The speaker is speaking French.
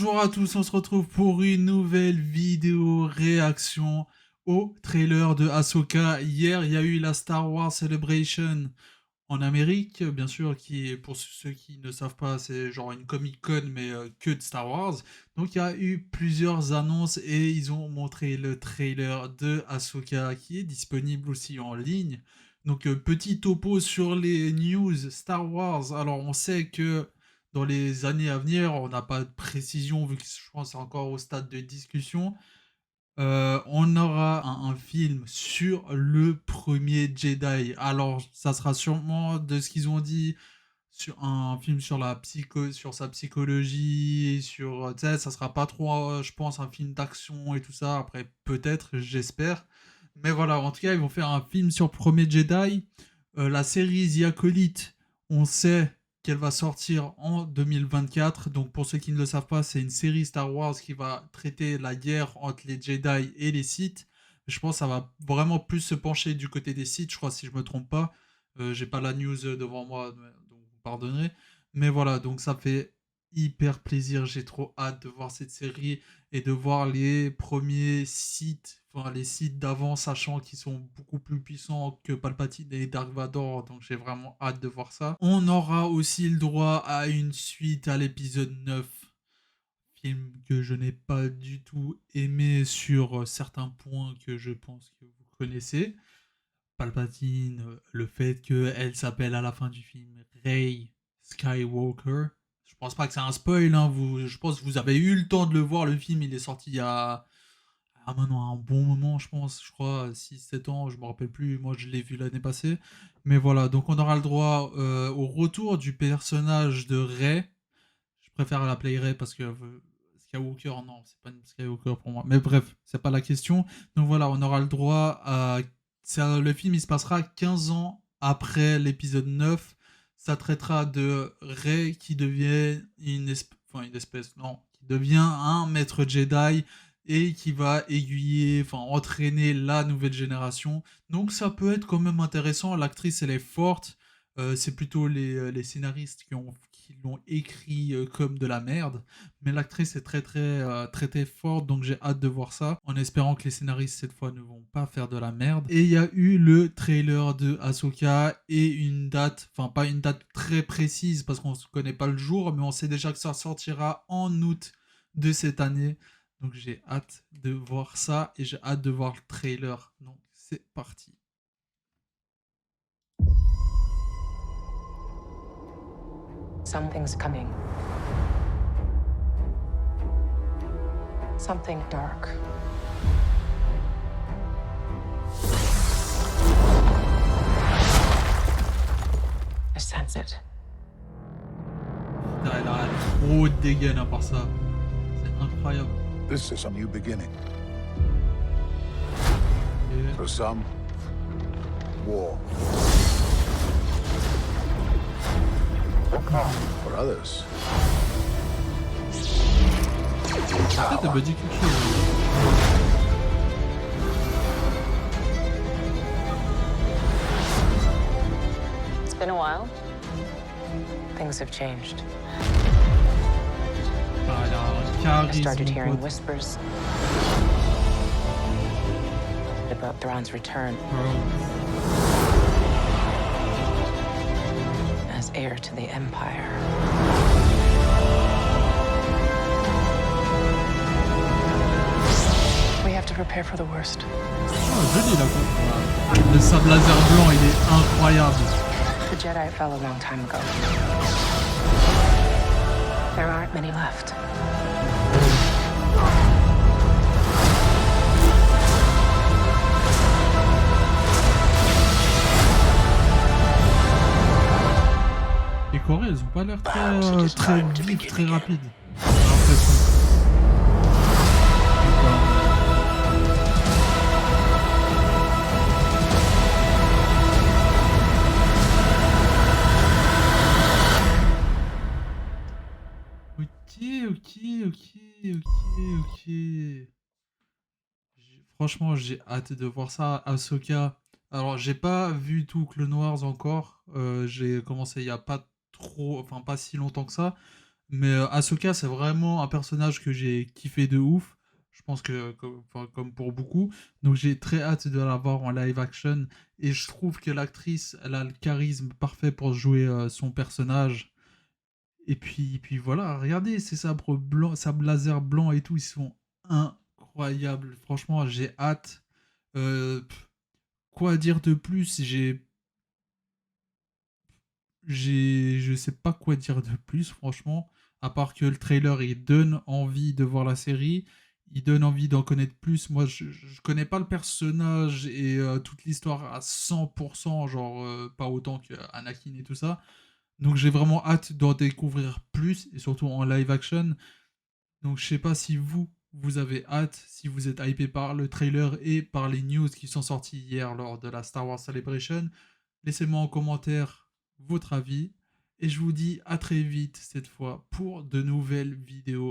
Bonjour à tous, on se retrouve pour une nouvelle vidéo réaction au trailer de Ahsoka. Hier, il y a eu la Star Wars Celebration en Amérique, bien sûr, qui est, pour ceux qui ne savent pas, c'est genre une Comic-Con, mais que de Star Wars. Donc il y a eu plusieurs annonces et ils ont montré le trailer de Ahsoka qui est disponible aussi en ligne. Donc petit topo sur les news Star Wars. Alors on sait que dans les années à venir, on n'a pas de précision vu que je pense que c'est encore au stade de discussion. On aura un film sur le premier Jedi. Alors, ça sera sûrement de ce qu'ils ont dit sur un film sur sur sa psychologie, sur, tu sais, ça sera pas trop, je pense, un film d'action et tout ça. Après, peut-être, j'espère. Mais voilà, en tout cas, ils vont faire un film sur le premier Jedi. La série The Acolyte, on sait qu'elle va sortir en 2024. Donc pour ceux qui ne le savent pas, c'est une série Star Wars qui va traiter la guerre entre les Jedi et les Sith. Je pense que ça va vraiment plus se pencher du côté des Sith, je crois, si je me trompe pas. J'ai pas la news devant moi, donc vous pardonnerez. Mais voilà, donc ça fait hyper plaisir. J'ai trop hâte de voir cette série et de voir les premiers sites, enfin les sites d'avant, sachant qu'ils sont beaucoup plus puissants que Palpatine et Dark Vador, donc j'ai vraiment hâte de voir ça. On aura aussi le droit à une suite à l'épisode 9, film que je n'ai pas du tout aimé sur certains points que je pense que vous connaissez. Palpatine, le fait qu'elle s'appelle à la fin du film Rey Skywalker. Je pense pas que c'est un spoil, hein. Je pense que vous avez eu le temps de le voir. Le film, il est sorti il y a maintenant un bon moment, je pense. Je crois 6-7 ans, je me rappelle plus. Moi, je l'ai vu l'année passée. Mais voilà, donc on aura le droit au retour du personnage de Rey. Je préfère l'appeler Rey parce que Skywalker, non, c'est pas une Skywalker pour moi. Mais bref, c'est pas la question. Donc voilà, on aura le droit à le film, il se passera 15 ans après l'épisode 9. Ça traitera de Rey qui devient une espèce, non, qui devient un maître Jedi et qui va aiguiller, enfin entraîner la nouvelle génération. Donc ça peut être quand même intéressant. L'actrice, elle est forte. C'est plutôt les scénaristes qui l'ont écrit comme de la merde. Mais l'actrice est très forte, donc j'ai hâte de voir ça. En espérant que les scénaristes cette fois ne vont pas faire de la merde. Et il y a eu le trailer de Ahsoka et une date, enfin pas une date très précise parce qu'on ne connaît pas le jour, mais on sait déjà que ça sortira en août de cette année. Donc j'ai hâte de voir ça et j'ai hâte de voir le trailer. Donc c'est parti. Something's coming. Something dark. I sense it. Putain, elle a trop de dégaine à part ça. C'est incroyable. This is a new beginning. Et... For some, war. For others, peut-être elle me dit quelque chose. It's been a while. Things have changed. Ah, elle a un I charisme, started mon hearing pote. whispers about Thrawn's return as heir to the Empire. We have to prepare for the worst. Oh, joli là quoi. Le sable laser blanc, il est incroyable. The Jedi fell a long time ago. There aren't many left. Les Corées, elles ont pas l'air très vives, très rapides. J'ai l'impression. Ok. Franchement, j'ai hâte de voir ça. Ahsoka. Alors, j'ai pas vu tout Clone Wars encore. J'ai commencé il y a pas trop, enfin pas si longtemps que ça. Mais Ahsoka, c'est vraiment un personnage que j'ai kiffé de ouf. Je pense que, enfin, comme pour beaucoup. Donc j'ai très hâte de la voir en live action. Et je trouve que l'actrice, elle a le charisme parfait pour jouer son personnage. Et puis voilà, regardez, ces sabres blancs, sabres laser blancs et tout, ils sont incroyables. Franchement, j'ai hâte. Quoi dire de plus? Je sais pas quoi dire de plus, franchement, à part que le trailer, il donne envie de voir la série, il donne envie d'en connaître plus. Moi, je connais pas le personnage et toute l'histoire à 100%, genre pas autant que Anakin et tout ça. Donc j'ai vraiment hâte d'en découvrir plus, et surtout en live action. Donc je sais pas si vous avez hâte, si vous êtes hypé par le trailer et par les news qui sont sorties hier lors de la Star Wars Celebration. Laissez-moi en commentaire votre avis. Et je vous dis à très vite cette fois pour de nouvelles vidéos.